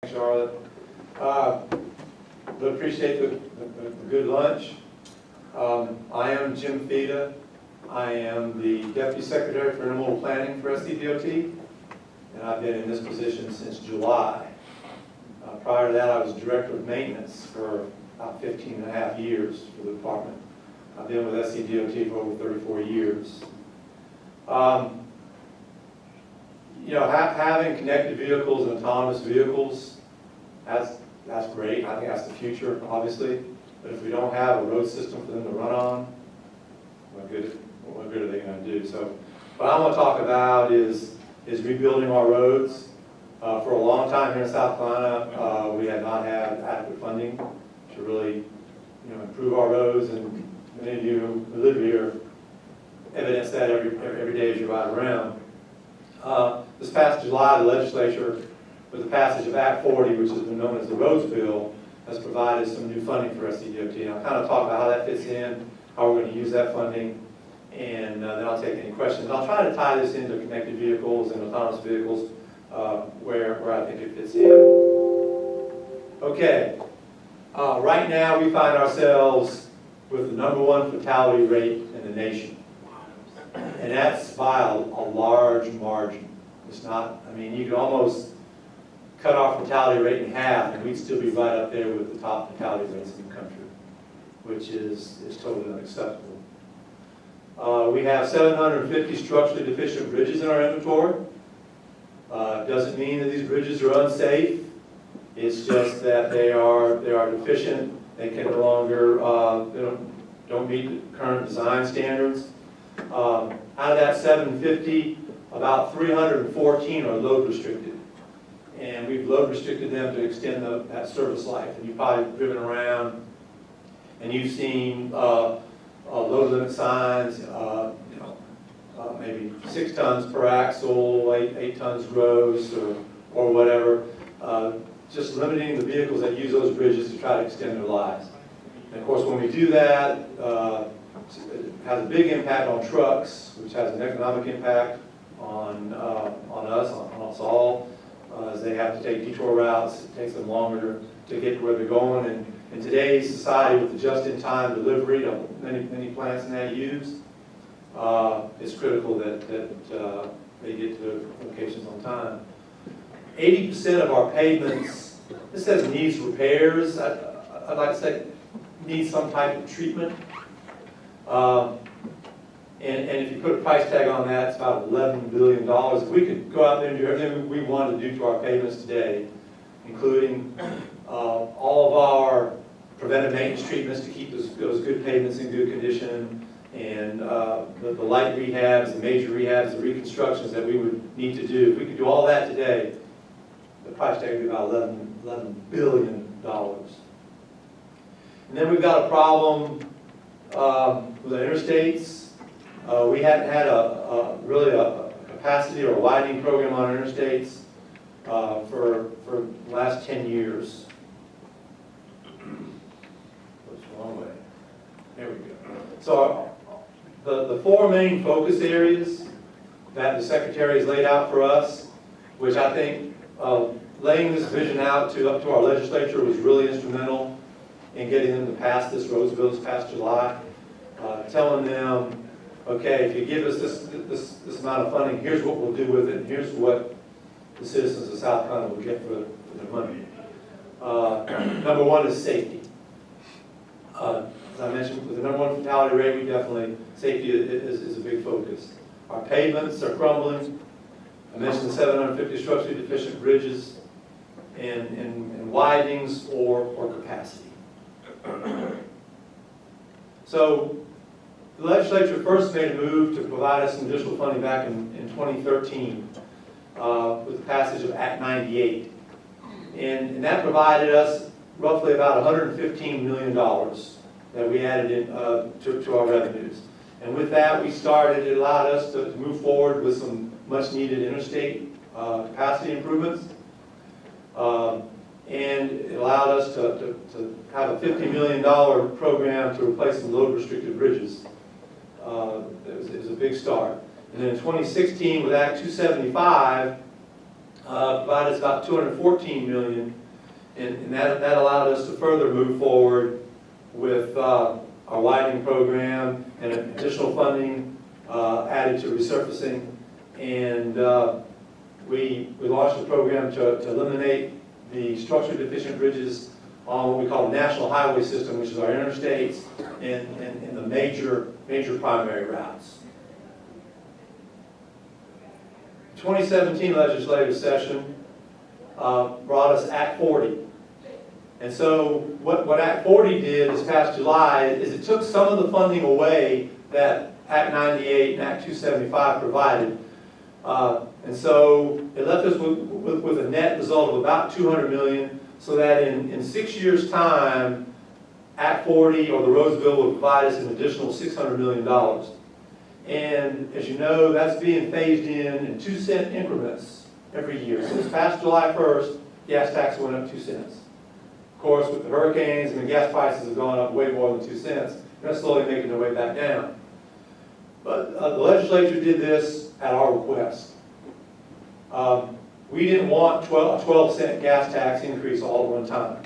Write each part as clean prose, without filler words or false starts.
Charlotte. But appreciate the good lunch. I am Jim Feda. I am the Deputy Secretary for Intermodal Planning for SCDOT, and I've been in this position since July. Prior to that, I was Director of Maintenance for about 15 and a half years for the department. I've been with SCDOT for over 34 years. Having connected vehicles and autonomous vehicles, that's great. I think that's the future, obviously. But if we don't have a road system for them to run on, what good are they going to do? So what I want to talk about is rebuilding our roads. For a long time here in South Carolina, we had not had adequate funding to really improve our roads, and many of you who live here evidence that every day as you ride around. This past July, the legislature, with the passage of Act 40, which has been known as the Roads Bill, has provided some new funding for SCDOT. And I'll kind of talk about how that fits in, how we're going to use that funding, and then I'll take any questions. I'll try to tie this into connected vehicles and autonomous vehicles where I think it fits in. Okay, right now we find ourselves with the #1 fatality rate in the nation. And that's by a large margin. It's not, you could almost cut our fatality rate in half and we'd still be right up there with the top fatality rates in the country, which is totally unacceptable. We have 750 structurally deficient bridges in our inventory. Doesn't mean that these bridges are unsafe. It's just that they are deficient. They can no longer, they don't meet the current design standards. Out of that 750, about 314 are load restricted. And we've load restricted them to extend that service life. And you've probably driven around and you've seen load limit signs, maybe 6 tons per axle, 8 tons gross, or whatever. Just limiting the vehicles that use those bridges to try to extend their lives. And of course, when we do that, it has a big impact on trucks, which has an economic impact on us all, as they have to take detour routes. It takes them longer to get where they're going. And in today's society, with the just-in-time delivery that many plants now use, it's critical that they get to their locations on time. 80% of our pavements, this says needs repairs. I'd like to say needs some type of treatment. And if you put a price tag on that, it's about $11 billion. If we could go out there and do everything we want to do to our pavements today, including all of our preventive maintenance treatments to keep those good pavements in good condition, and the light rehabs, the major rehabs, the reconstructions that we would need to do. If we could do all that today, the price tag would be about $11 billion. And then we've got a problem with the interstates. We hadn't had really a capacity or a widening program on our interstates for the last 10 years. What's the wrong way? There we go. So the 4 main focus areas that the Secretary has laid out for us, which I think laying this vision out up to our legislature was really instrumental in getting them to pass this roads bill this past July, telling them, okay, if you give us this amount of funding, here's what we'll do with it, and here's what the citizens of South Carolina will get for their money. #1 is safety. As I mentioned, with the #1 fatality rate, safety is a big focus. Our pavements are crumbling. I mentioned the 750 structurally deficient bridges and widenings or capacity. So the legislature first made a move to provide us some additional funding back in 2013 with the passage of Act 98. And that provided us roughly about $115 million that we added in, to our revenues. And with that, it allowed us to move forward with some much needed interstate capacity improvements. And it allowed us to have a $50 million program to replace some load restricted bridges. It was a big start. And then in 2016, with Act 275, provided us about $214 million, and that allowed us to further move forward with our widening program and additional funding added to resurfacing. And we launched a program to eliminate the structurally deficient bridges on what we call the national highway system, which is our interstates and the major primary routes. 2017 legislative session brought us Act 40. And so what Act 40 did this past July is it took some of the funding away that Act 98 and Act 275 provided. And so it left us with a net result of about $200 million, so that in 6 years' time, Act 40 or the roads bill will provide us an additional $600 million. And as you know, that's being phased in 2-cent increments every year. So this past July 1st, gas tax went up 2 cents. Of course, with the hurricanes and the gas prices have gone up way more than 2 cents. They're slowly making their way back down. But the legislature did this at our request. We didn't want a 12-cent gas tax increase all at one time.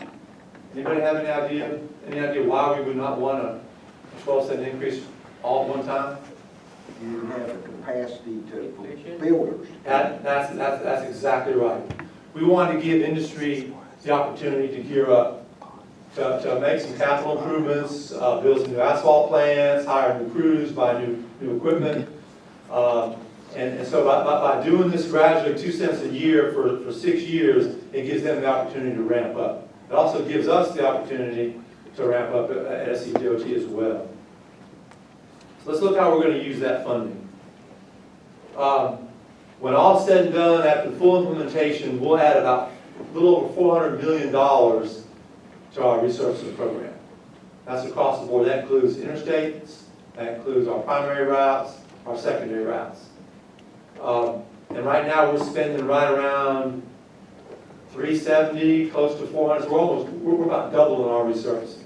Anybody have any idea why we would not want a 12-cent increase all at one time? You didn't have the capacity to builders. That's exactly right. We wanted to give industry the opportunity to gear up, to make some capital improvements, build some new asphalt plants, hire new crews, buy new equipment. And so by doing this gradually 2 cents a year for 6 years, it gives them the opportunity to ramp up. It also gives us the opportunity to ramp up at SCDOT as well. So let's look how we're going to use that funding. When all said and done, after full implementation, we'll add about a little over $400 million to our resurfacing program. That's across the board. That includes interstates, that includes our primary routes, our secondary routes. And right now we're spending right around $370, close to $400. We're about doubling our resurfacing.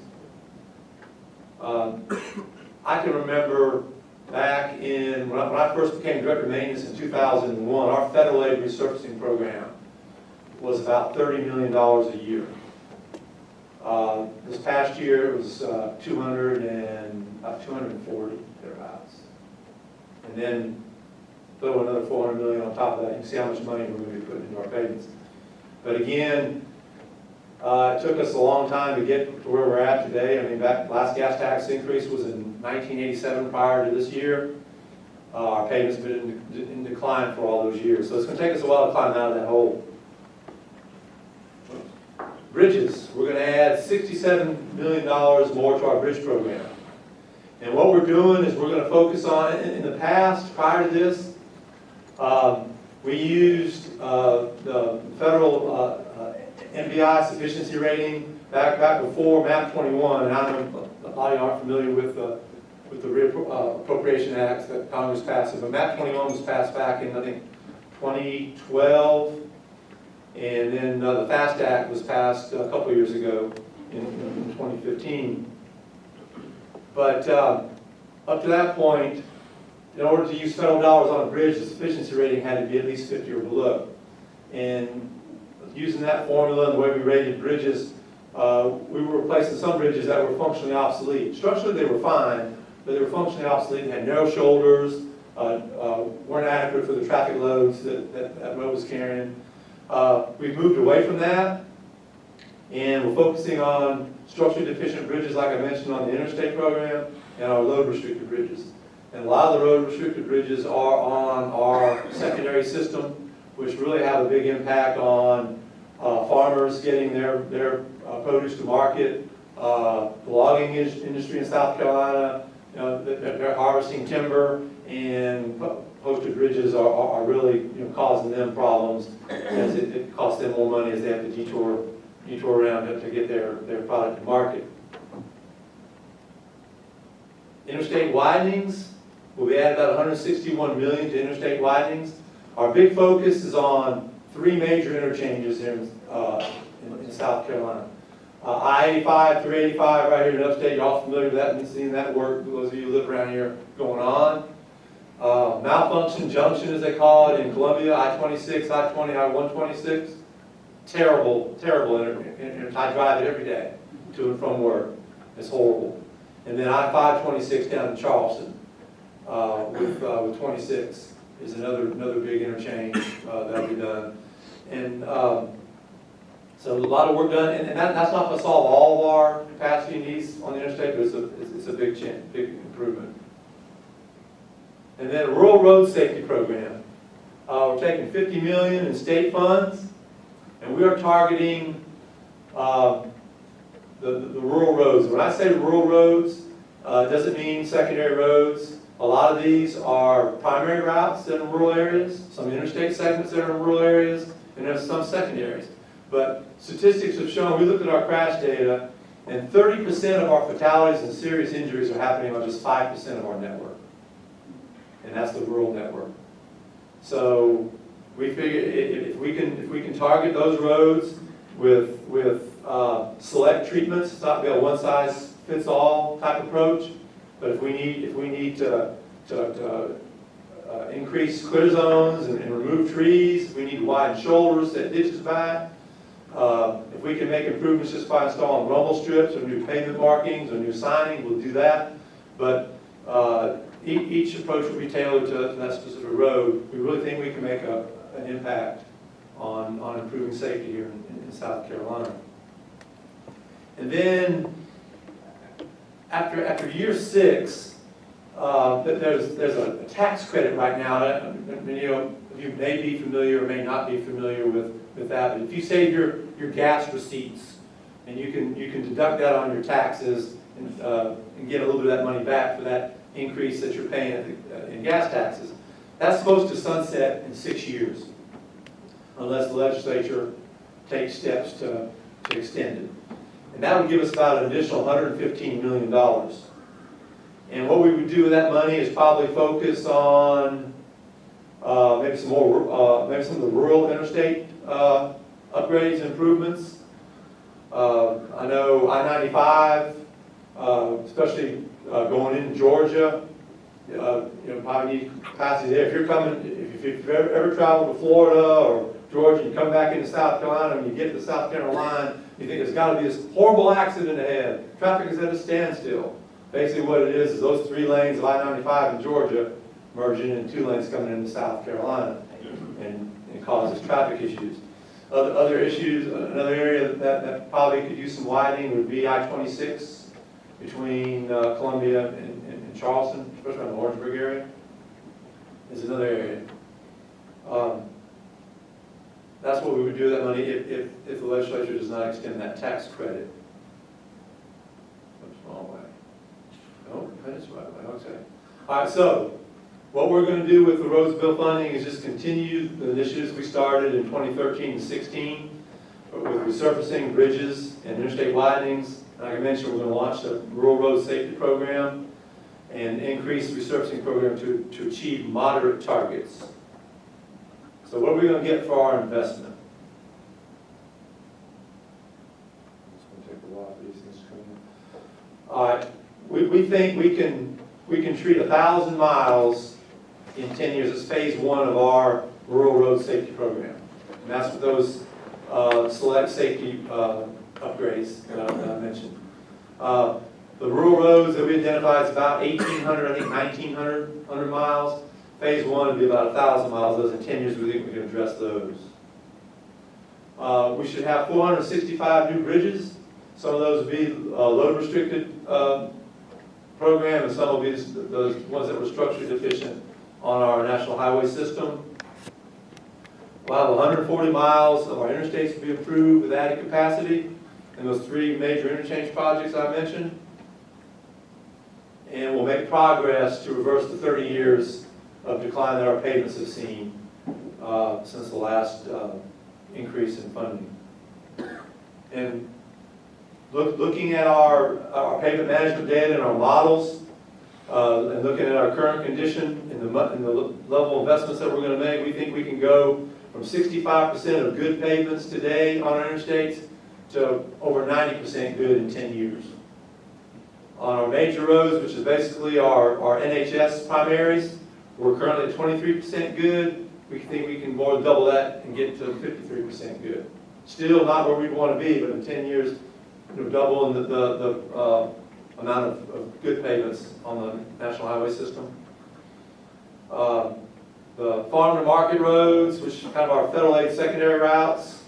I can remember back in, when I first became Director of Maintenance in 2001, our federal aid resurfacing program was about $30 million a year. This past year it was about 240 thereabouts. And then throw another $400 million on top of that. You can see how much money we're going to be putting into our payments. But again, it took us a long time to get to where we're at today. I mean, last gas tax increase was in 1987 prior to this year. Our payments have been in decline for all those years. So it's going to take us a while to climb out of that hole. Bridges. We're going to add $67 million more to our bridge program. And what we're doing is we're going to focus on, in the past, prior to this, we used the federal MBI sufficiency rating back before MAP 21, and I know a lot of you aren't familiar with the Appropriation Acts that Congress passed, but MAP 21 was passed back in, I think, 2012, and then the FAST Act was passed a couple of years ago in 2015. But up to that point, in order to use federal dollars on a bridge, the sufficiency rating had to be at least 50 or below. And using that formula and the way we rated bridges, we were replacing some bridges that were functionally obsolete. Structurally, they were fine, but they were functionally obsolete. They had narrow shoulders, weren't adequate for the traffic loads that road was carrying. We've moved away from that, and we're focusing on structurally deficient bridges, like I mentioned, on the interstate program, and our load-restricted bridges. And a lot of the road-restricted bridges are on our secondary system, which really have a big impact on farmers getting their produce to market, the logging industry in South Carolina. You know, they're harvesting timber, and posted bridges are really causing them problems, as it costs them more money as they have to detour around to get their product to market. Interstate widenings, we'll add about $161 million to interstate widenings. Our big focus is on 3 major interchanges here in South Carolina. I-85, 385 right here in upstate, you're all familiar with that and seeing that work, those of you who live around here, going on. Malfunction junction, as they call it, in Columbia, I-26, I-20, I-126. Terrible, terrible. I drive it every day to and from work. It's horrible. And then I-526 down in Charleston with 26 is another big interchange that'll be done. And so a lot of work done, and that's not going to solve all of our capacity needs on the interstate, but it's a big improvement. And then a rural road safety program. We're taking $50 million in state funds, and we are targeting the rural roads. When I say rural roads, it doesn't mean secondary roads. A lot of these are primary routes that are in rural areas, some interstate segments that are in rural areas, and there's some secondaries. But statistics have shown, we looked at our crash data, and 30% of our fatalities and serious injuries are happening on just 5% of our network. And that's the rural network. So we figure if we can target those roads with select treatments, it's not going to be a one-size-fits-all type approach. But if we need to increase clear zones and remove trees, if we need to widen shoulders, set ditches back. If we can make improvements just by installing rumble strips or new pavement markings or new signing, we'll do that. But each approach will be tailored to that specific road. We really think we can make an impact on improving safety here in South Carolina. And then after year 6, there's a tax credit right now. You may be familiar or may not be familiar with that. But if you save your gas receipts and you can deduct that on your taxes and get a little bit of that money back for that increase that you're paying in gas taxes, that's supposed to sunset in 6 years, unless the legislature takes steps to extend it. And that would give us about an additional $115 million. And what we would do with that money is probably focus on maybe some of the rural interstate upgrades and improvements. I know I-95, especially going into Georgia, probably need capacity there. If you've ever traveled to Florida or Georgia, and you come back into South Carolina, and you get to the South Carolina line, you think there's got to be this horrible accident ahead. Traffic is at a standstill. Basically what it is those 3 lanes of I-95 in Georgia merging in 2 lanes coming into South Carolina, and it causes traffic issues. Other issues, another area that probably could use some widening would be I-26 between Columbia and Charleston, especially around the Orangeburg area, is another area. That's what we would do with that money if the legislature does not extend that tax credit. What's the wrong way? No, that's right way, okay. All right, so what we're going to do with the roads bill funding is just continue the initiatives we started in 2013 and 16 with resurfacing bridges and interstate widenings. Like I mentioned, we're going to launch the Rural Road Safety Program and increase the resurfacing program to achieve moderate targets. So what are we going to get for our investment? It's going to take a while for these things to come in. All right, we think we can treat 1,000 miles in 10 years. It's phase 1 of our Rural Road Safety Program. And that's with those select safety upgrades that I mentioned. The rural roads that we identified is about 1,800, I think 1,900 miles. Phase 1 would be about 1,000 miles. Those in 10 years, we think we can address those. We should have 465 new bridges. Some of those will be load-restricted program, and some will be those ones that were structurally deficient on our national highway system. We'll have 140 miles of our interstates to be improved with added capacity in those 3 major interchange projects I mentioned. And we'll make progress to reverse the 30 years of decline that our pavements have seen since the last increase in funding. And looking at our pavement management data and our models, and looking at our current condition and the level of investments that we're going to make, we think we can go from 65% of good pavements today on our interstates to over 90% good in 10 years. On our major roads, which is basically our NHS primaries, We're currently at 23% good. We think we can more than double that and get to 53% good. Still not where we want to be, but in 10 years, doubling the amount of good pavements on the national highway system. The farm to market roads, which are kind of our federal aid secondary routes,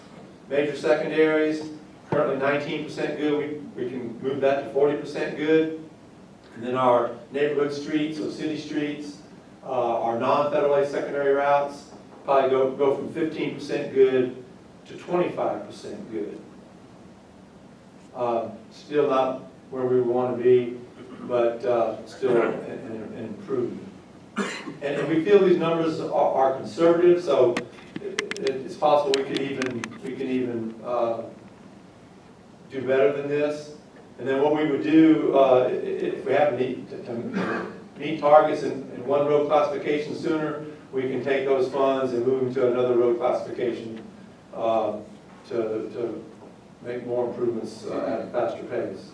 major secondaries, currently 19% good. We can move that to 40% good. And then our neighborhood streets, or city streets, our non-federal aid secondary routes, probably go from 15% good to 25% good. Still not where we want to be, but still an improvement. And we feel these numbers are conservative, so it's possible we can even do better than this. And then what we would do if we happen to meet targets in one road classification sooner, we can take those funds and move them to another road classification to make more improvements at a faster pace.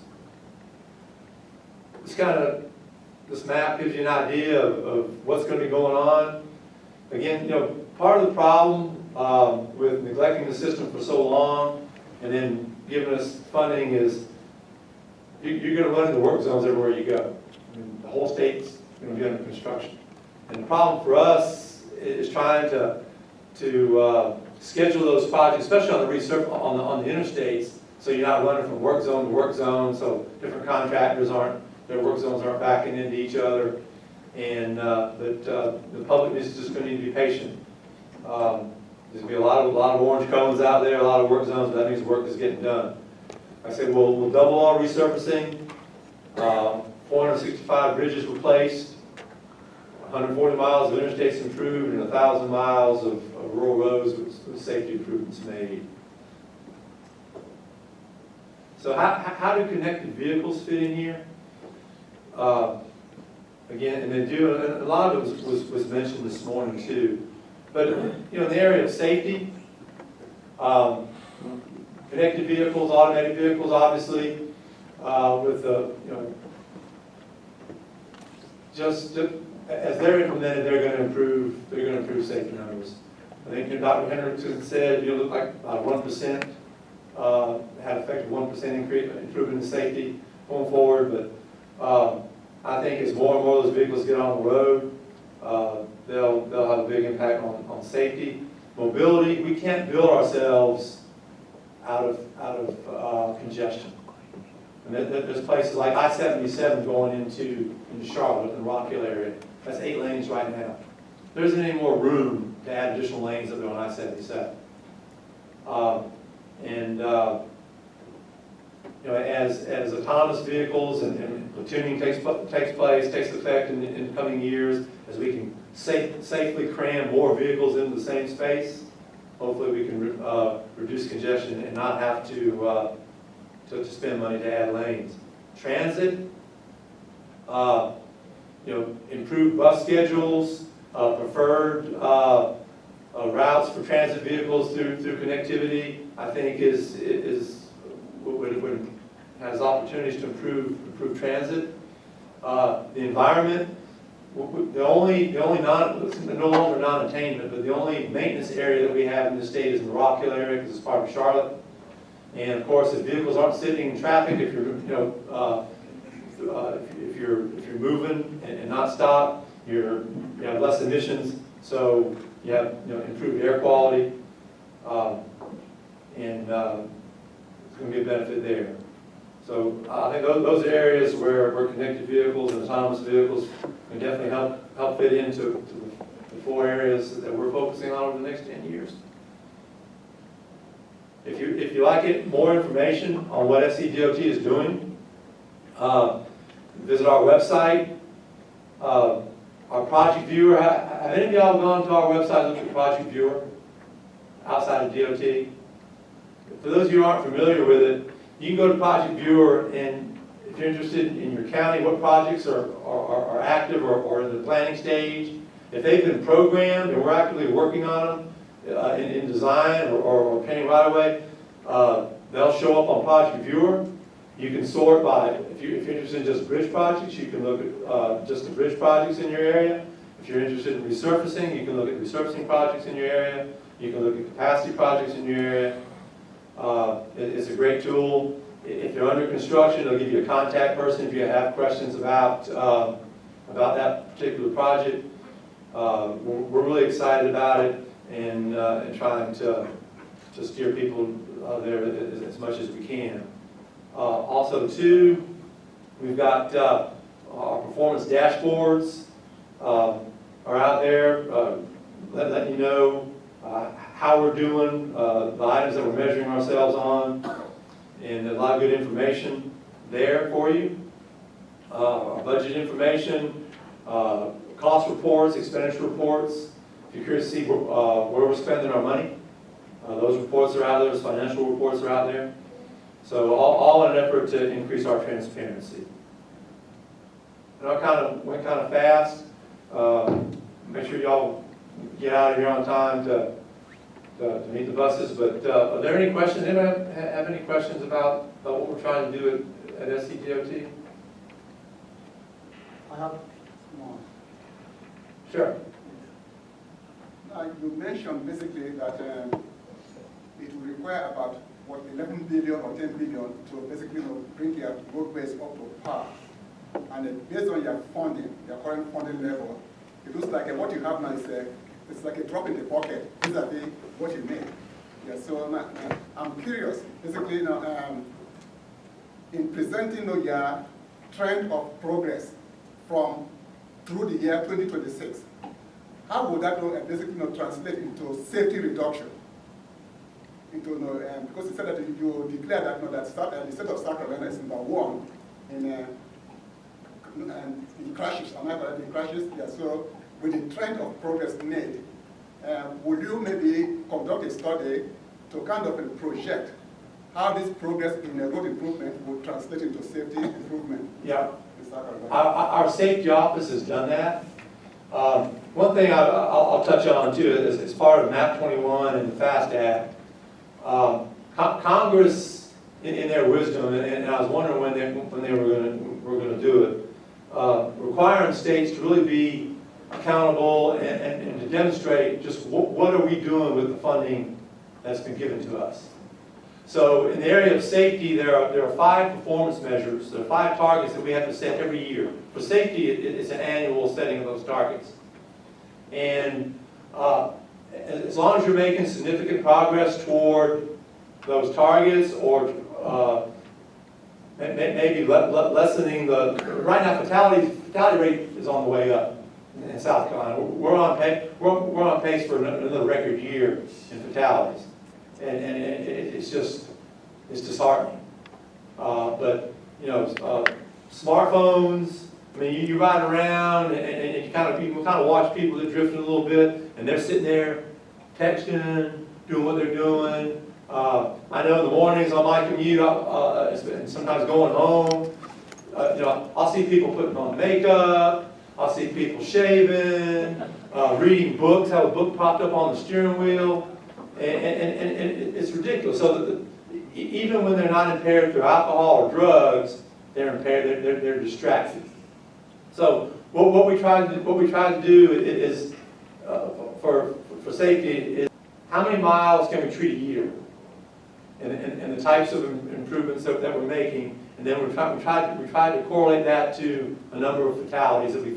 This map gives you an idea of what's going to be going on. Again, part of the problem with neglecting the system for so long and then giving us funding is you're going to run into work zones everywhere you go. I mean, the whole state's going to be under construction. And the problem for us is trying to schedule those projects, especially on the interstates, so you're not running from work zone to work zone, so different contractors their work zones aren't backing into each other, and the public is just going to need to be patient. There's going to be a lot of orange cones out there, a lot of work zones, but that means work is getting done. I said we'll double our resurfacing, 465 bridges replaced, 140 miles of interstates improved, and 1,000 miles of rural roads with safety improvements made. So how do connected vehicles fit in here? Again, and a lot of it was mentioned this morning too. But in the area of safety, connected vehicles, automated vehicles, obviously, with the just as they're implemented, they're going to improve safety numbers. I think Dr. Hendrickson said look like about 1% had effective 1% improvement in safety going forward, but I think as more and more of those vehicles get on the road, they'll have a big impact on safety. Mobility, we can't build ourselves out of congestion. And there's places like I-77 going into Charlotte, in the Rock Hill area. That's 8 lanes right now. There isn't any more room to add additional lanes up there on I-77. As autonomous vehicles and platooning takes effect in coming years, as we can safely cram more vehicles into the same space, hopefully we can reduce congestion and not have to spend money to add lanes. Transit, improved bus schedules, preferred routes for transit vehicles through connectivity, I think has opportunities to improve transit. The environment, no longer non-attainment, but the only maintenance area that we have in the state is in the Rock Hill area because it's part of Charlotte. And of course, if vehicles aren't sitting in traffic, if you're moving and not stopped, you have less emissions, so you have improved air quality, and it's going to be a benefit there. So I think those are areas where connected vehicles and autonomous vehicles can definitely help fit into the 4 areas that we're focusing on over the next 10 years. If you like more information on what SCDOT is doing, visit our website. Our project viewer, have any of y'all gone to our website and looked at project viewer outside of DOT? For those of you who aren't familiar with it, you can go to project viewer, and if you're interested in your county, what projects are active or in the planning stage, if they've been programmed and we're actively working on them in design or painting right away, they'll show up on project viewer. You can sort by, if you're interested in just bridge projects, you can look at just the bridge projects in your area. If you're interested in resurfacing, you can look at resurfacing projects in your area. You can look at capacity projects in your area. It's a great tool. If they're under construction, it'll give you a contact person if you have questions about that particular project. We're really excited about it and trying to steer people there as much as we can. Also, too, we've got our performance dashboards are out there, letting you know how we're doing, the items that we're measuring ourselves on, and a lot of good information there for you. Our budget information, cost reports, expenditure reports. If you're curious to see where we're spending our money, those reports are out there, those financial reports are out there. So all in an effort to increase our transparency. And I went kind of fast. Make sure y'all get out of here on time to meet the buses. But are there any questions? Anyone have any questions about what we're trying to do at SCDOT? I have one. Sure. You mentioned basically that it will require about, 11 billion or 10 billion to basically bring your roadways up to par. And based on your funding, your current funding level, it looks like what you have now is it's like a drop in the bucket vis-a-vis what you need. Yeah, so I'm curious, basically, in presenting your trend of progress from through the year 2026, how would that basically translate into safety reduction? Because you said that you declared that the state of South Carolina is number one in crashes. Am I correct? In crashes, yeah. So with the trend of progress made, will you maybe conduct a study to kind of project how this progress in road improvement will translate into safety improvement? Yeah. Our safety office has done that. One thing I'll touch on too is as part of MAP 21 and the FAST Act, Congress, in their wisdom, and I was wondering when they were going to do it, requiring states to really be accountable and to demonstrate just what are we doing with the funding that's been given to us. So in the area of safety, there are 5 performance measures. There are 5 targets that we have to set every year. For safety, it's an annual setting of those targets. And as long as you're making significant progress toward those targets, or maybe lessening right now fatality rate is on the way up in South Carolina. We're on pace for another record year in fatalities, and it's disheartening. But smartphones. I mean, you ride around and you kind of watch people that drifting a little bit, and they're sitting there texting, doing what they're doing. I know in the mornings on my commute, and sometimes going home, I'll see people putting on makeup. I'll see people shaving, reading books. Have a book propped up on the steering wheel, and it's ridiculous. So even when they're not impaired through alcohol or drugs, they're impaired. They're distracted. So what we try to do is for safety is how many miles can we treat a year, and the types of improvements that we're making, and then we tried to correlate that to a number of fatalities that we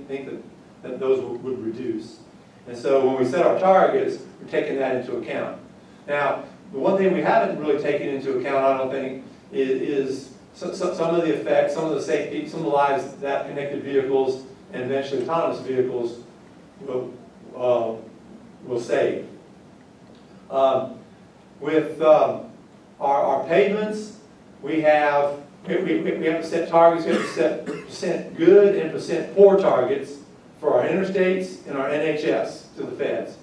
think that those would reduce. And so when we set our targets, we're taking that into account. Now, the one thing we haven't really taken into account, I don't think, is some of the effects, some of the safety, some of the lives that connected vehicles and eventually autonomous vehicles will save. With our pavements, we have to set targets. We have to set percent good and percent poor targets for our interstates and our NHS to the feds.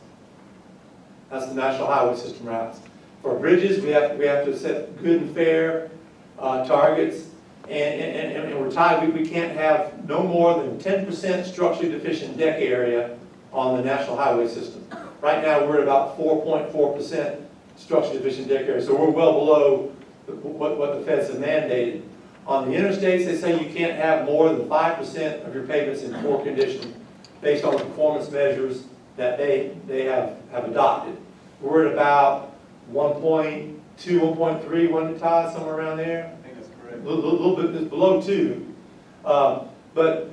That's the National Highway System routes. For bridges, we have to set good and fair targets, and we're tied. We can't have no more than 10% structurally deficient deck area on the National Highway System. Right now, we're at about 4.4% structurally deficient deck area, so we're well below what the feds have mandated. On the interstates, they say you can't have more than 5% of your pavements in poor condition. based on the performance measures that they have adopted. We're at about 1.2, 1.3, wasn't it, Todd, somewhere around there? I think that's correct. A little bit below 2. But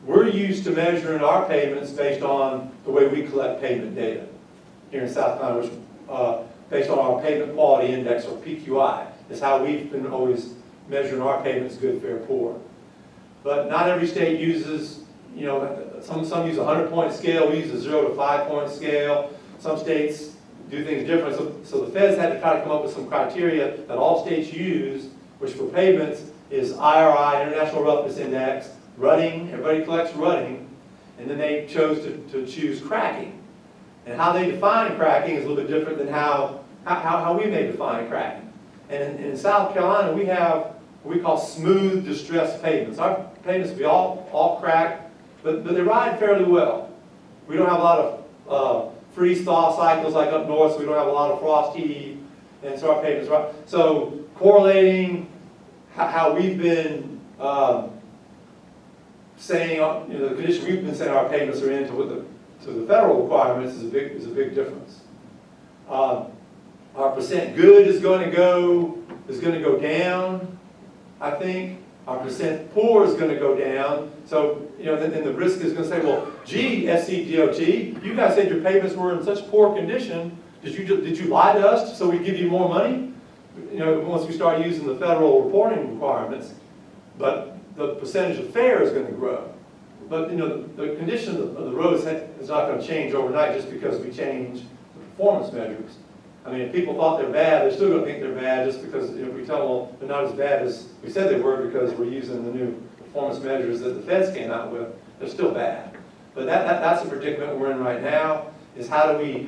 we're used to measuring our payments based on the way we collect payment data here in South Carolina, which based on our payment quality index, or PQI, is how we've been always measuring our payments, good, fair, poor. But not every state uses, you know, some use a 100-point scale, we use a 0 to 5-point scale. Some states do things different. So the feds had to try to come up with some criteria that all states use, which for payments is IRI, International Roughness Index, rutting, everybody collects rutting, and then they chose to choose cracking. And how they define cracking is a little bit different than how we may define cracking. And in South Carolina, we have what we call smooth distress payments. Our payments will be all cracked, but they ride fairly well. We don't have a lot of freeze-thaw cycles like up north, so we don't have a lot of frost heave, and so our payments are. So correlating how we've been saying, you know, the condition we've been saying our payments are in to the federal requirements is a big difference. Our percent good is going to go down, I think. Our percent poor is going to go down. So, you know, then the risk is going to say, well, gee, SCDOT, you guys said your payments were in such poor condition. Did you lie to us so we give you more money? You know, once we start using the federal reporting requirements, but the percentage of fair is going to grow. But, you know, the condition of the roads is not going to change overnight just because we change the performance measures. I mean, if people thought they're bad, they're still going to think they're bad just because, you know, if we tell them, well, they're not as bad as we said they were because we're using the new performance measures that the feds came out with, they're still bad. But that's the predicament we're in right now, is how do we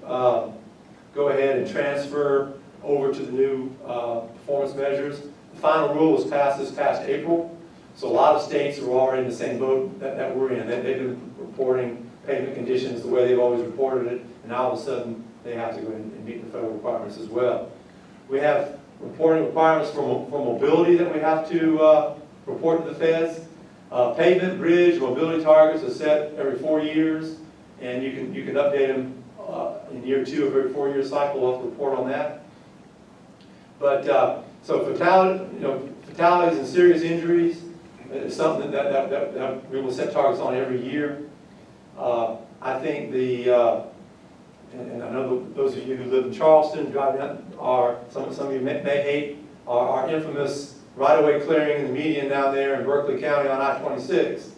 go ahead and transfer over to the new performance measures. The final rule was passed this past April, so a lot of states are already in the same boat that we're in. They've been reporting payment conditions the way they've always reported it, and now all of a sudden they have to go and meet the federal requirements as well. We have reporting requirements for mobility that we have to report to the feds. Pavement, bridge, mobility targets are set every 4 years, and you can update them in year 2 of every 4-year cycle. We'll have to report on that. But so fatalities and serious injuries is something that we will set targets on every year. I think and I know those of you who live in Charleston, driving out, some of you may hate our infamous right-of-way clearing in the median down there in Berkeley County on I-26.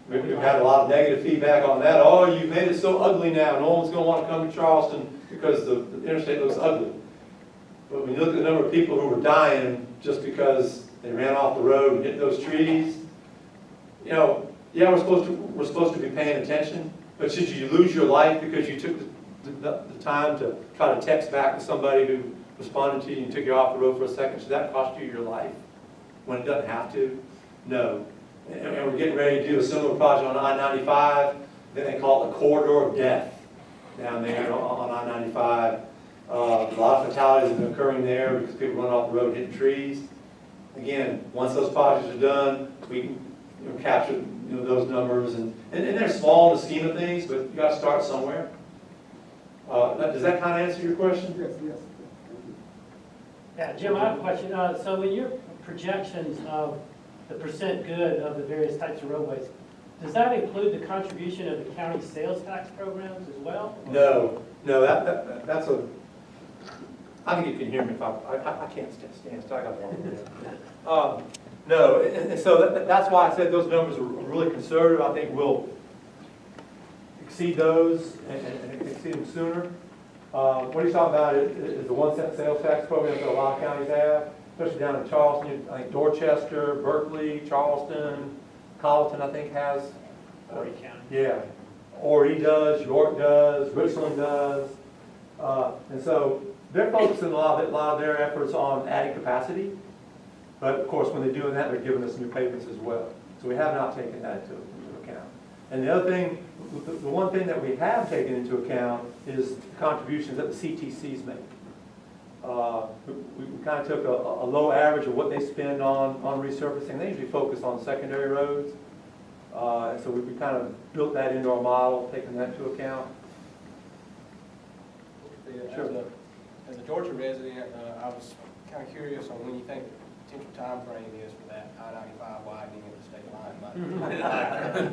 We've had a lot of negative feedback on that. Oh, you've made it so ugly now. No one's going to want to come to Charleston because the interstate looks ugly. But when you look at the number of people who were dying just because they ran off the road and hit those trees, you know, yeah, we're supposed to be paying attention. But should you lose your life because you took the time to try to text back to somebody who responded to you and took you off the road for a second? Should that cost you your life when it doesn't have to? No. And we're getting ready to do a similar project on I-95. Then they call it the corridor of death down there on I-95. A lot of fatalities have been occurring there because people run off the road hitting trees. Again, once those projects are done, we can capture those numbers, and they're small in the scheme of things, but you got to start somewhere. Does that kind of answer your question? Yes, yes. Yeah, Jim, I have a question. So in your projections of the percent good of the various types of roadways, does that include the contribution of the county sales tax programs as well? No, that's a. I think you can hear me if I can't stand, so I got one. No, and so that's why I said those numbers are really conservative. I think we'll exceed those and exceed them sooner. What he's talking about is the 1-cent sales tax program that a lot of counties have, especially down in Charleston. I think Dorchester, Berkeley, Charleston, Colleton, I think has. Horry County. Yeah, Horry does, York does, Richland does, and so they're focusing a lot of their efforts on adding capacity. But of course, when they're doing that, they're giving us new pavements as well. So we have not taken that into account. And the other thing, the one thing that we have taken into account is the contributions that the CTCs make. We kind of took a low average of what they spend on resurfacing. They usually focus on secondary roads. And so we kind of built that into our model, taking that into account. Sure. As a Georgia resident, I was kind of curious on when you think the potential time frame is for that I-95 widening of the state line.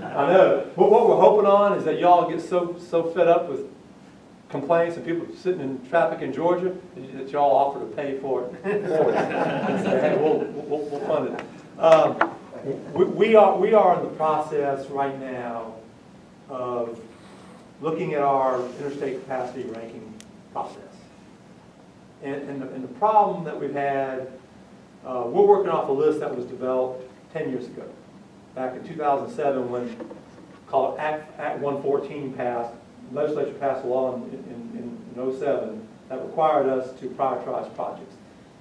I know. But what we're hoping on is that y'all get so fed up with complaints and people sitting in traffic in Georgia that y'all offer to pay for it and say, hey, we'll fund it. We are in the process right now of looking at our interstate capacity ranking process. And the problem that we've had, we're working off a list that was developed 10 years ago, back in 2007 when, called Act 114 passed, legislature passed a law in 07 that required us to prioritize projects.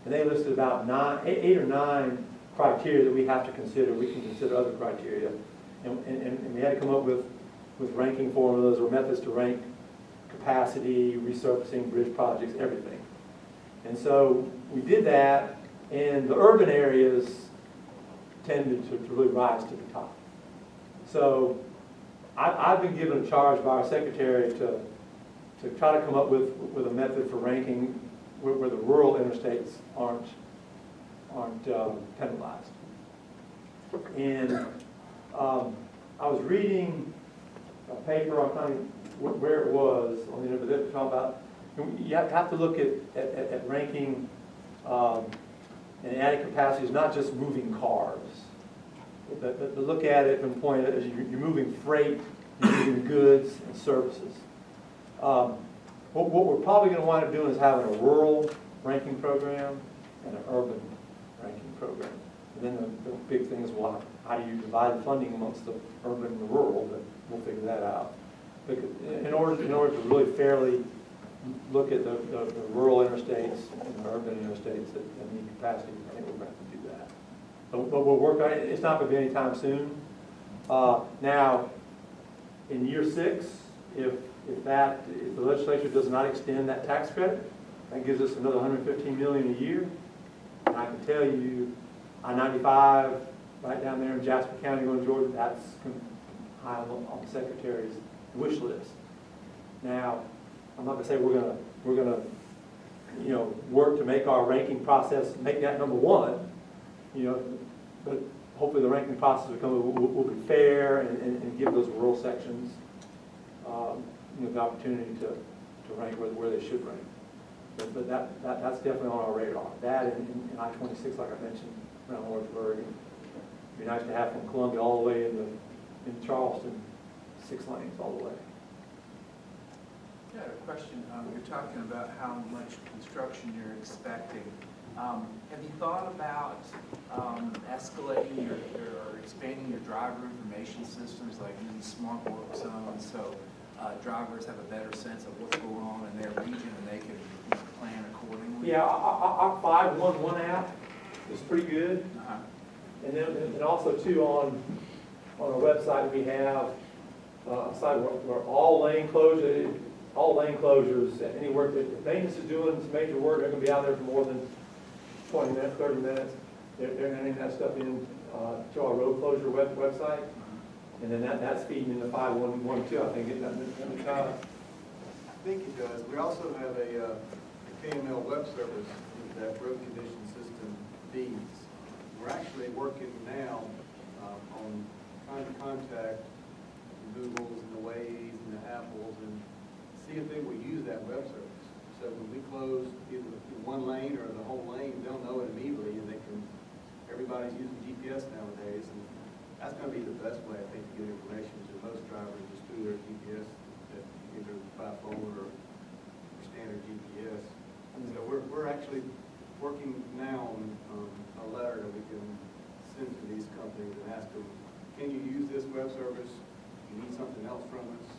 And they listed about 8 or 9 criteria that we have to consider. We can consider other criteria. And we had to come up with ranking formulas or methods to rank capacity, resurfacing, bridge projects, everything. And so we did that, and the urban areas tended to really rise to the top. So I've been given a charge by our secretary to try to come up with a method for ranking where the rural interstates aren't penalized. And I was reading a paper, I'm trying to where it was on the internet, that talking about you have to look at ranking and adding capacity is not just moving cars. But look at it from the point as you're moving freight, you're moving goods and services. What we're probably going to wind up doing is having a rural ranking program and an urban ranking program. And then the big thing is, well, how do you divide funding amongst the urban and the rural? But we'll figure that out. But in order to really fairly look at the rural interstates and the urban interstates that need capacity, I think we're going to have to do that. But we'll work on it. It's not going to be anytime soon. Now, in year 6, if the legislature does not extend that tax credit, that gives us another $115 million a year. And I can tell you, I-95 right down there in Jasper County, going to Georgia, that's high on the secretary's wish list. Now, I'm not going to say we're going to work to make our ranking process, make that number 1, but hopefully the ranking process will be fair and give those rural sections the opportunity to rank where they should rank. But that's definitely on our radar. That and I-26, like I mentioned, around Lawrenceburg. It'd be nice to have from Columbia all the way in Charleston, 6 lanes all the way. Yeah, a question. You're talking about how much construction you're expecting. Have you thought about escalating or expanding your driver information systems, like using smart work zones, so drivers have a better sense of what's going on in their region and they can plan accordingly? Yeah, our 511 app is pretty good. Uh-huh. And also too on our website we have a site where all lane closures, anywhere if maintenance is doing some major work, they're going to be out there for more than 20 minutes, 30 minutes. They're entering that stuff in to our road closure website, and then that's feeding into 5112. I think it doesn't. I think it does. We also have a KML web service that road condition system feeds. We're actually working now on trying to contact the Googles and the Waves and the Apples and see if they will use that web service. So when we close either one lane or the whole lane, they'll know it immediately, and everybody's using GPS nowadays, and that's going to be the best way, I think, to get information to most drivers just through their GPS, that either by phone or standard GPS. So we're actually working now on a letter that we can send to these companies and ask them, can you use this web service? Do you need something else from us?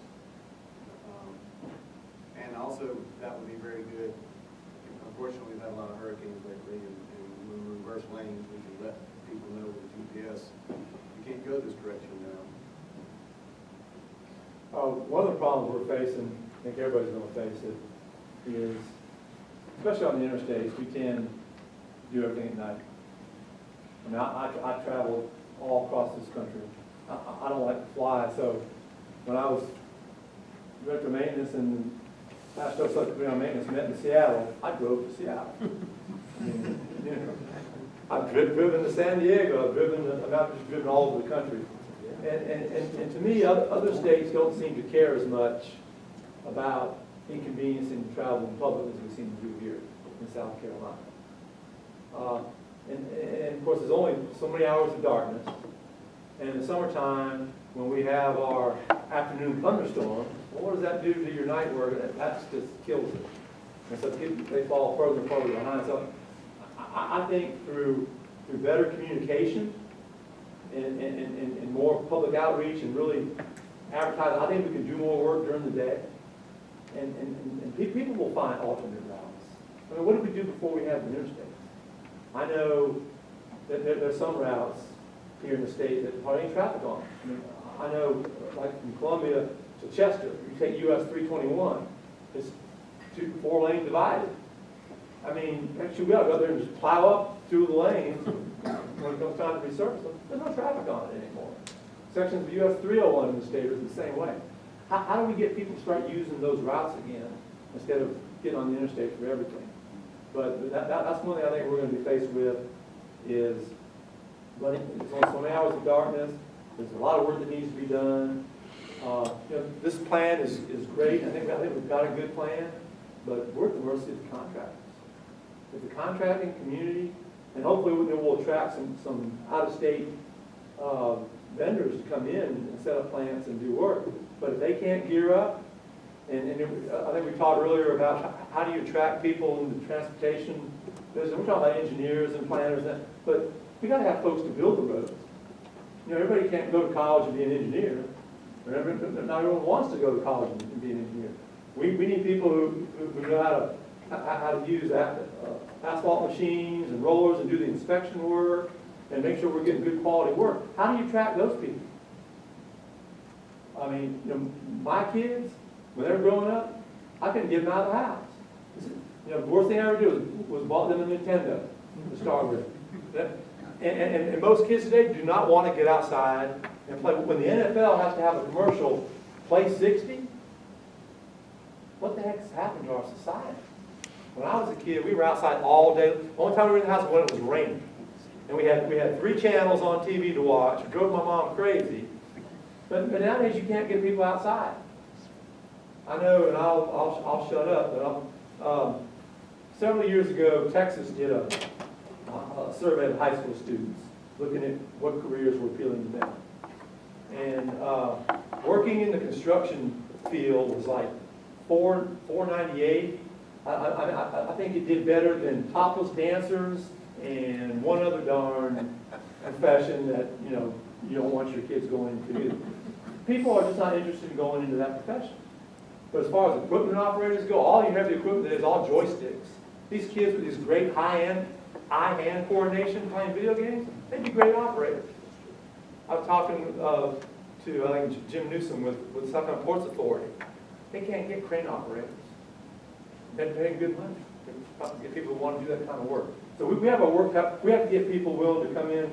And also, that would be very good. Unfortunately, we've had a lot of hurricanes lately, and when we reverse lanes, we can let people know with GPS, you can't go this direction now. One of the problems we're facing, I think everybody's going to face it, is, especially on the interstates, we tend to do everything at night. I mean, I travel all across this country, I don't like to fly, so when I was director of maintenance and Pastor Subcommittee on Maintenance met in Seattle, I drove to Seattle. I mean, you know, I've driven to San Diego, I've not just driven all over the country. And to me, other states don't seem to care as much about inconveniencing travel in public as we seem to do here in South Carolina. And of course, there's only so many hours of darkness. And in the summertime, when we have our afternoon thunderstorm, well, what does that do to your night work? That just kills it. And so they fall further and further behind. So I think through better communication and more public outreach and really advertising, I think we can do more work during the day. And people will find alternate routes. I mean, what did we do before we had the interstates? I know that there's some routes here in the state that hardly any traffic on. I mean, I know, like from Columbia to Chester, you take US 321, it's 4 lanes divided. I mean, actually, we ought to go there and just plow up through the lanes when it comes time to resurface them. There's no traffic on it anymore. Sections of US 301 in the state are the same way. How do we get people to start using those routes again instead of getting on the interstate for everything? But that's one thing I think we're going to be faced with is running. There's only so many hours of darkness. There's a lot of work that needs to be done. This plan is great. I think we've got a good plan, but we're at the mercy of the contractors. If the contracting community, and hopefully we'll attract some out-of-state vendors to come in and set up plants and do work. But if they can't gear up, and I think we talked earlier about how do you attract people in the transportation business. We're talking about engineers and planners, but we got to have folks to build the roads. You know, everybody can't go to college and be an engineer. Not everyone wants to go to college and be an engineer. We need people who know how to use asphalt machines and rollers and do the inspection work and make sure we're getting good quality work. How do you attract those people? I mean, you know, my kids, when they were growing up, I couldn't get them out of the house. You know, the worst thing I ever did was bought them a Nintendo to start with. And most kids today do not want to get outside and play. When the NFL has to have a commercial, play 60, what the heck has happened to our society? When I was a kid, we were outside all day. The only time we were in the house was when it was raining. And we had 3 channels on TV to watch. It drove my mom crazy. But nowadays, you can't get people outside. I know, and I'll shut up, but several years ago, Texas did a survey of high school students, looking at what careers were appealing to them. And working in the construction field was like $498. I think it did better than topless dancers and one other darn profession that you don't want your kids going into either. People are just not interested in going into that profession. But as far as equipment operators go, all you have the equipment is all joysticks. These kids with these great high-end eye-hand coordination playing video games, they'd be great operators. I was talking to I think Jim Newsom with South Carolina Ports Authority. They can't get crane operators. They pay good money to get people who want to do that kind of work. So we have a we have to get people willing to come in,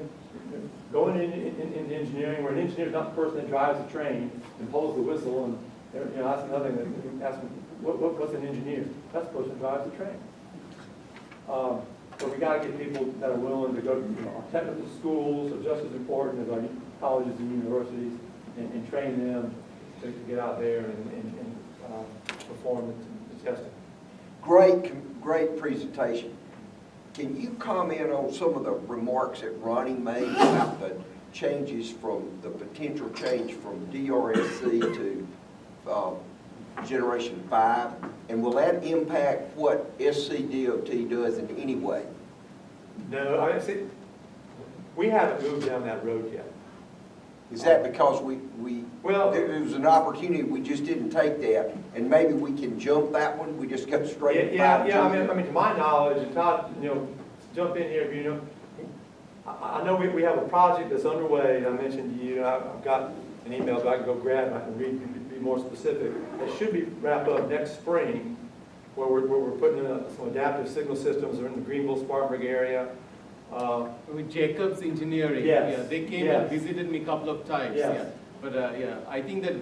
going into engineering, where an engineer is not the person that drives the train and pulls the whistle, and that's another thing that ask them, what's an engineer? That's the person that drives the train. But we got to get people that are willing to go to our technical schools, are just as important as our colleges and universities, and train them to get out there and perform the testing. Great presentation. Can you comment on some of the remarks that Ronnie made about the changes from the potential change from DRSC to Generation 5? And will that impact what SCDOT does in any way? No, we haven't moved down that road yet. Is that because well, there was an opportunity, we just didn't take that, and maybe we can jump that one, we just go straight to 5G? Yeah, I mean, to my knowledge, and Todd, jump in here if I know we have a project that's underway. I mentioned to you, I've got an email that I can go grab and I can be more specific. It should be wrapped up next spring, where we're putting in some adaptive signal systems in the Greenville, Spartanburg area. With Jacobs Engineering. Yes, Yeah, they came yes. and visited me a couple of times. Yes. Yeah. But yeah, I think that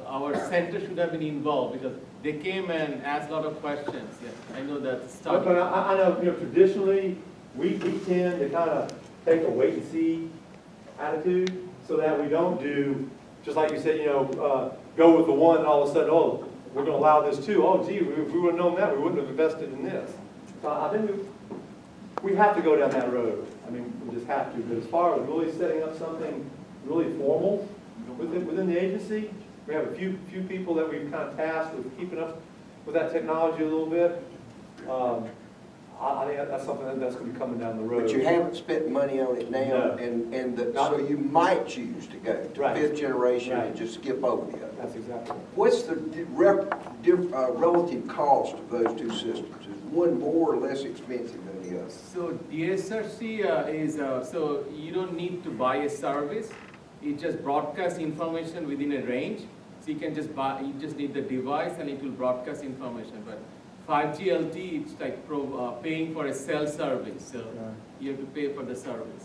our center should have been involved because they came and asked a lot of questions. Yeah, I know that stuff. But I know, traditionally, we tend to kind of take a wait and see attitude so that we don't do, just like you said, go with the one and all of a sudden, oh, we're going to allow this too. Oh, gee, if we would have known that, we wouldn't have invested in this. So I think we have to go down that road. I mean, we just have to. But as far as really setting up something really formal within the agency, we have a few people that we've kind of tasked with keeping up with that technology a little bit. I think that's something that's going to be coming down the road. But you haven't spent money on it now, No. so you might choose to go to Right. fifth generation Right. and just skip over the other. That's exactly right. What's the relative cost of those two systems? Is one more or less expensive than the other? So DSRC is, so you don't need to buy a service. It just broadcasts information within a range. So you can just buy, you just need the device and it will broadcast information. But 5G LTE, it's like paying for a cell service. So Yeah. you have to pay for the service.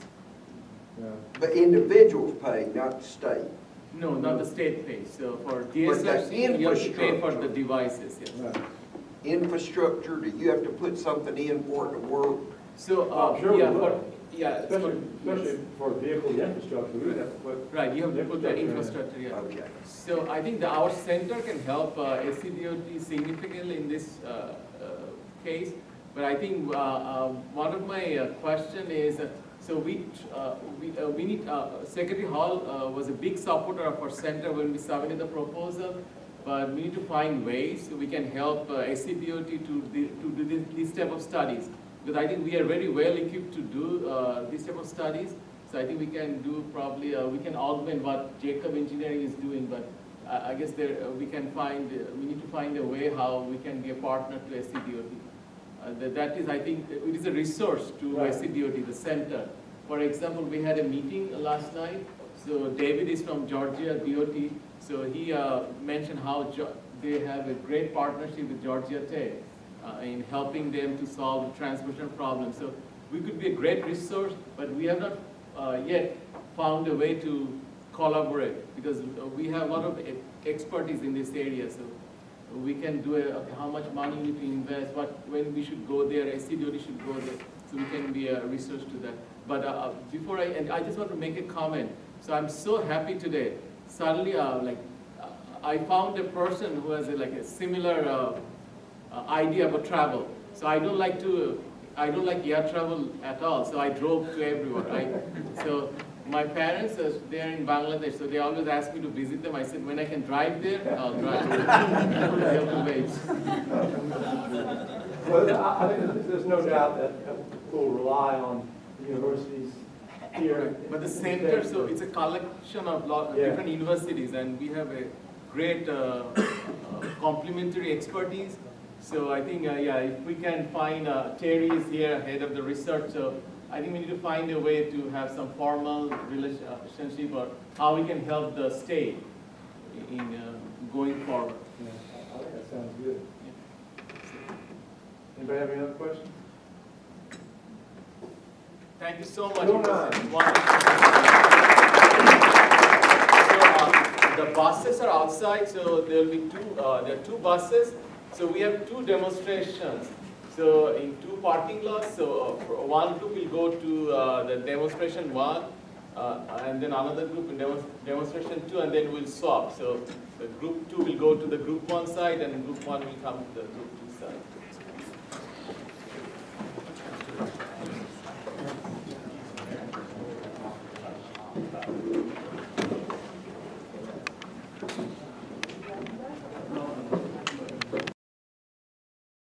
Yeah. But individuals pay, not the state. No, not the state pays. So for the DSRC, you have to pay for the infrastructure. devices, yes. Right. Infrastructure, do you have to put something in for it to work? So, Oh, sure we yeah, will. especially Especially for vehicle infrastructure, we would have to put. right, you have to put the Infrastructure, infrastructure, yeah. Okay. So I think that our center can help SCDOT significantly in this case. But I think one of my question is, so we need, Secretary Hall was a big supporter of our center when we submitted the proposal. But we need to find ways so we can help SCDOT to do this type of studies. Because I think we are very well equipped to do this type of studies. So I think we can do probably, we can augment what Jacob Engineering is doing, but I guess we need to find a way how we can be a partner to SCDOT. That is, I think, it is a resource to Right. SCDOT, the center. For example, we had a meeting last night. So David is from Georgia DOT. So he mentioned how they have a great partnership with Georgia Tech in helping them to solve transportation problems. So we could be a great resource, but we have not yet found a way to collaborate because we have a lot of expertise in this area. So we can do how much money we need to invest, when we should go there, SCDOT should go there. So we can be a resource to that. But before I just want to make a comment. So I'm so happy today. Suddenly, I found a person who has a similar idea about travel. So I don't like air travel at all. So I drove to everywhere, right? So my parents, they're in Bangladesh, so they always ask me to visit them. I said, when I can drive there, I'll drive. They have to wait. Well, I think there's no doubt that we'll rely on universities here. But the center, so it's a collection of different universities, and we have a great complementary expertise. So I think, if we can find, Terry is here, head of the research, so I think we need to find a way to have some formal relationship or how we can help the state in going forward. Yeah, I think that sounds good. Anybody have any other questions? Thank you so much. No, It was no. wonderful. So the buses are outside, so there will be there are two buses. So we have two demonstrations. So in two parking lots, so one group will go to the demonstration 1, and then another group in demonstration 2, and then we'll swap. So the group 2 will go to the group 1 side, and group 1 will come to the group 2 side.